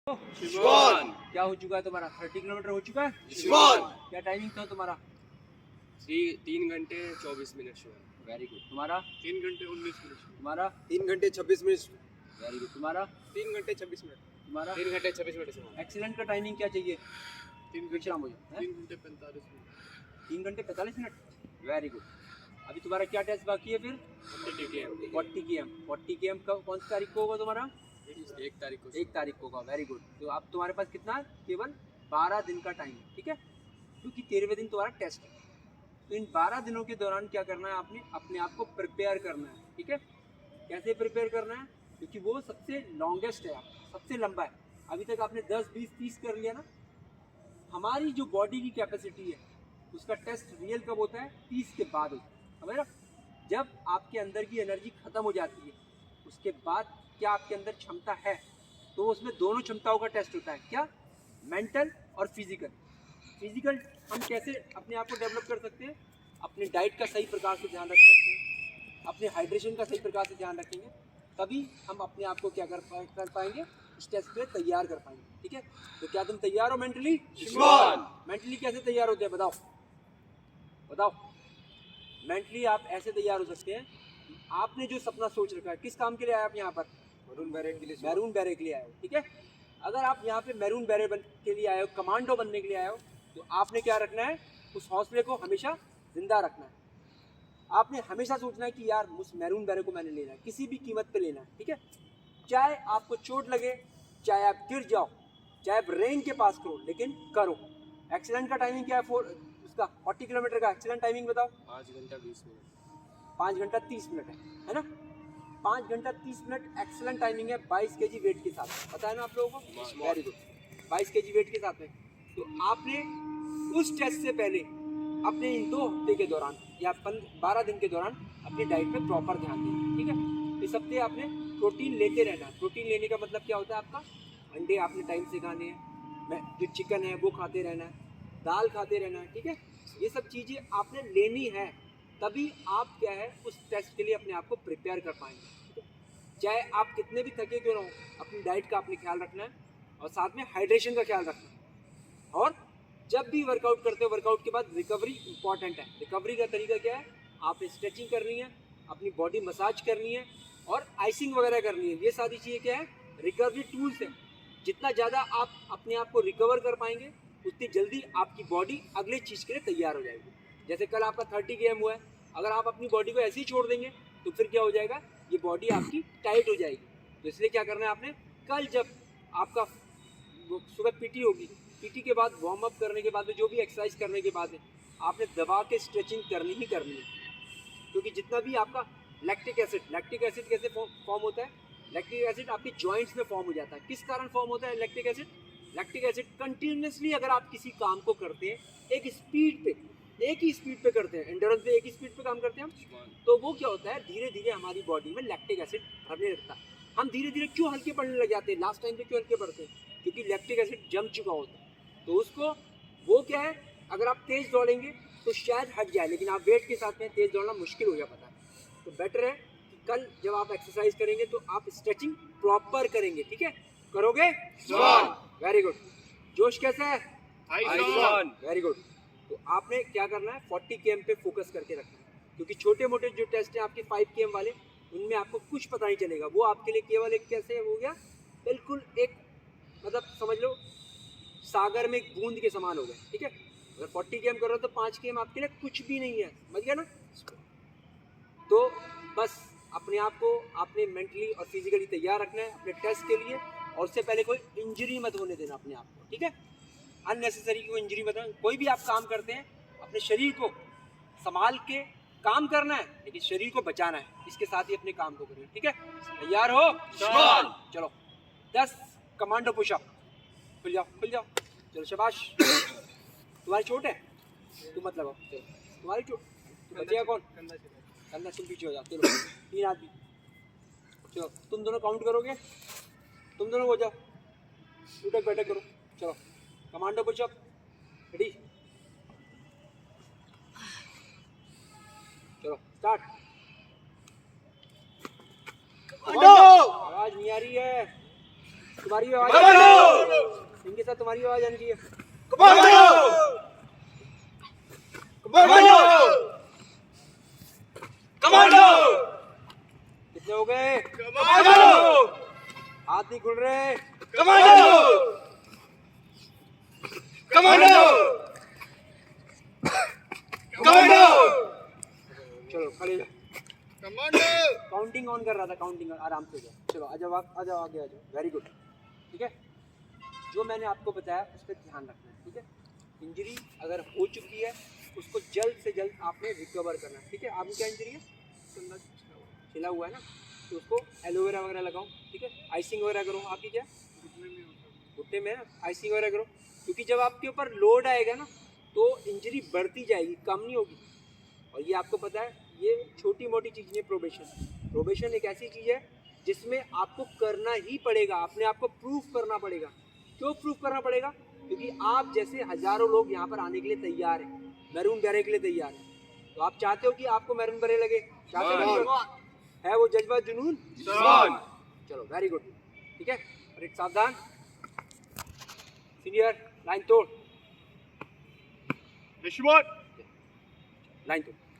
शिवान। क्या हो चुका है तुम्हारा? 30 किलोमीटर हो चुका है। शिवान। क्या टाइमिंग था तुम्हारा? 3 घंटे 24 मिनट शिवान। Very good. तुम्हारा? 3 घंटे 19 मिनट। तुम्हारा? 3 घंटे 26 मिनट। Very good. तुम्हारा? 3 घंटे 26 मिनट। तुम्हारा? 3 घंटे 26 मिनट शिवान। एक्सीलेंट का टाइमिंग क्या चाहिए? 3 विश्राम हो जाए। 3 घंटे 45 मिनट। 3 घंटे 45 मिनट। Very good. अभी तुम्हारा क्या टेस्ट बाकी है फिर? 40 km। 40 km कौन सी तारीख को होगा तुम्हारा? 1 तारीख को। 1 तारीख को होगा। Very good. तो अब तुम्हारे पास कितना है? केवल 12 दिन का टाइम है, ठीक है, क्योंकि 13वें दिन तुम्हारा टेस्ट है। तो इन 12 दिनों के दौरान क्या करना है? आपने अपने आप को प्रिपेयर करना है, ठीक है। कैसे प्रिपेयर करना है? क्योंकि वो सबसे लॉन्गेस्ट है, आपका सबसे लंबा है। अभी तक आपने 10, 20, 30 कर लिया ना। हमारी जो बॉडी की कैपेसिटी है उसका टेस्ट रियल कब होता है? 30 के बाद होता है, समझ रहे? जब आपके अंदर की एनर्जी खत्म हो जाती है उसके बाद क्या आपके अंदर क्षमता है, तो उसमें दोनों क्षमताओं का टेस्ट होता है। क्या? मेंटल और फिजिकल। फिजिकल हम कैसे अपने आप को डेवलप कर सकते हैं? अपनी डाइट का सही प्रकार से ध्यान रख सकते हैं, अपने हाइड्रेशन का सही प्रकार से ध्यान रखेंगे, तभी हम अपने आप को क्या कर पाएंगे? इस टेस्ट पे तैयार कर पाएंगे, ठीक है। तो क्या तुम तैयार हो मेंटली? मेंटली कैसे तैयार होते हैं बताओ? बताओ। मेंटली आप ऐसे तैयार हो सकते हैं, आपने जो सपना सोच रखा है, किस काम के लिए आए आप यहाँ पर? मैरून बैरेट के लिए। मैरून बैरे के लिए आए हो, ठीक है। अगर आप यहाँ पे मैरून बैरे के लिए आए हो, कमांडो बनने के लिए आए हो, तो आपने क्या रखना है? उस हौसले को हमेशा जिंदा रखना है। आपने हमेशा सोचना है कि यार उस मैरून बैरे को मैंने लेना है, किसी भी कीमत पे लेना है, ठीक है। चाहे आपको चोट लगे, चाहे आप गिर जाओ, चाहे आप रेन के पास करो, लेकिन करो। एक्सीडेंट का टाइमिंग क्या है? उसका 40 किलोमीटर का एक्सीडेंट टाइमिंग बताओ। 5 घंटा 20 मिनट। 5 घंटा 30 मिनट है ना? 5 घंटा 30 मिनट एक्सीलेंट टाइमिंग है 22 kg वेट के साथ। पता है ना आप लोगों को? Very good. 22 kg वेट के साथ में तो आपने उस टेस्ट से पहले अपने इन 2 हफ्ते के दौरान या 12 दिन के दौरान अपनी डाइट पे प्रॉपर ध्यान देना, ठीक है। इस हफ्ते आपने प्रोटीन लेते रहना है। प्रोटीन लेने का मतलब क्या होता है आपका? अंडे आपने टाइम से खाने हैं, जो चिकन है वो खाते रहना है, दाल खाते रहना है, ठीक है। ये सब चीज़ें आपने लेनी है, तभी आप क्या है उस टेस्ट के लिए अपने आप को प्रिपेयर कर पाएंगे, ठीक है। चाहे आप कितने भी थके क्यों ना हो, अपनी डाइट का आपने ख्याल रखना है और साथ में हाइड्रेशन का ख्याल रखना है। और जब भी वर्कआउट करते हो, वर्कआउट के बाद रिकवरी इंपॉर्टेंट है। रिकवरी का तरीका क्या है? आपने स्ट्रेचिंग करनी है, अपनी बॉडी मसाज करनी है और आइसिंग वगैरह करनी है। ये सारी चीज़ें क्या है? रिकवरी टूल्स है। जितना ज़्यादा आप अपने आप को रिकवर कर पाएंगे, उतनी जल्दी आपकी बॉडी अगले चीज़ के लिए तैयार हो जाएगी। जैसे कल आपका 30 km हुआ है, अगर आप अपनी बॉडी को ऐसे ही छोड़ देंगे तो फिर क्या हो जाएगा? ये बॉडी आपकी टाइट हो जाएगी। तो इसलिए क्या करना है आपने? कल जब आपका सुबह पीटी होगी, पीटी के बाद वार्म अप करने के बाद में जो भी एक्सरसाइज करने के बाद में आपने दबा के स्ट्रेचिंग करनी ही करनी है। क्योंकि जितना भी आपका लैक्टिक एसिड कैसे फॉर्म होता है? लैक्टिक एसिड आपके जॉइंट्स में फॉर्म हो जाता है। किस कारण फॉर्म होता है lactic acid? Lactic acid continuously अगर आप किसी काम को करते हैं एक ही स्पीड पे करते हैं, एंड्योरेंस पे एक ही स्पीड पे काम करते हैं हम, तो वो क्या होता है? धीरे धीरे हमारी बॉडी में लैक्टिक एसिड भरने लगता है। हम धीरे धीरे क्यों हल्के पड़ने लग जाते हैं? लास्ट टाइम पे क्यों हल्के पड़ते हैं? क्योंकि लैक्टिक एसिड जम चुका होता है। तो उसको वो क्या है, अगर आप तेज़ दौड़ेंगे तो शायद हट जाए, लेकिन आप वेट के साथ में तेज़ दौड़ना मुश्किल हो जाता है। तो बेटर है कि कल जब आप एक्सरसाइज करेंगे तो आप स्ट्रेचिंग प्रॉपर करेंगे, ठीक है। करोगे? Very good. जोश कैसा है? Very good. तो आपने क्या करना है? 40 km पे फोकस करके रखना है, क्योंकि छोटे मोटे जो टेस्ट हैं आपके 5 km वाले, उनमें आपको कुछ पता नहीं चलेगा। वो आपके लिए केवल एक कैसे हो गया, बिल्कुल एक मतलब समझ लो सागर में एक बूंद के समान हो गए, ठीक है। अगर 40 km कर रहे हो तो 5 km आपके लिए कुछ भी नहीं है, समझ गया ना। तो बस अपने आप को आपने मेंटली और फिजिकली तैयार रखना है अपने टेस्ट के लिए, और उससे पहले कोई इंजरी मत होने देना अपने आप को, ठीक है। अननेसेसरी कोई इंजरी मत। कोई भी आप काम करते हैं अपने शरीर को संभाल के काम करना है, लेकिन शरीर को बचाना है, इसके साथ ही अपने काम को करें, ठीक है। तैयार हो? चलो 10 कमांडो पुशअप। खुल जाओ। चलो शाबाश। तुम्हारी चोट है? तुम मत लगाओ। चलो तुम्हारी चोट तो बचेगा कौन? कंधा। तुम पीछे हो जाओ। चलो 3 आदमी। चलो तुम दोनों काउंट करोगे, तुम दोनों हो जाओ, उठक बैठक करो। चलो कमांडो पुशअप, रेडी, चलो स्टार्ट। आवाज नहीं आ रही है। तुम्हारी आवाज इनके साथ तुम्हारी आवाज आनी चाहिए। कितने हो गए? हाथ नहीं खुल रहे। चलो खड़े जाओ। काउंटिंग ऑन कर रहा था, काउंटिंग आराम से जाओ। चलो आ जाओ, आ जाओ, आगे आ जाओ। Very good. ठीक है, जो मैंने आपको बताया उस पर ध्यान रखना है। ठीक है, इंजरी अगर हो चुकी है उसको जल्द से जल्द आपने रिकवर करना है। ठीक है, आपको क्या इंजरी है? छिला हुआ है ना, तो उसको एलोवेरा वगैरह लगाओ। ठीक है, आइसिंग वगैरह करो। आपकी क्या घुटने में है, आइसिंग वगैरह करो, क्योंकि जब आपके ऊपर लोड आएगा ना तो इंजरी बढ़ती जाएगी, कम नहीं होगी। और ये आपको पता है, ये छोटी मोटी चीज़ नहीं है। प्रोबेशन एक ऐसी चीज़ है जिसमें आपको करना ही पड़ेगा, अपने आप को प्रूफ करना पड़ेगा। क्यों प्रूफ करना पड़ेगा? क्योंकि आप जैसे हजारों लोग यहाँ पर आने के लिए तैयार हैं, मैरून बेरे के लिए तैयार हैं। तो आप चाहते हो कि आपको मैरून बेरे लगे? चाहते हो? है वो जज्बा, जुनून? चलो वेरी गुड। ठीक है, और एक सावधान सीनियर, लाइन तोड़, लाइन तोड़।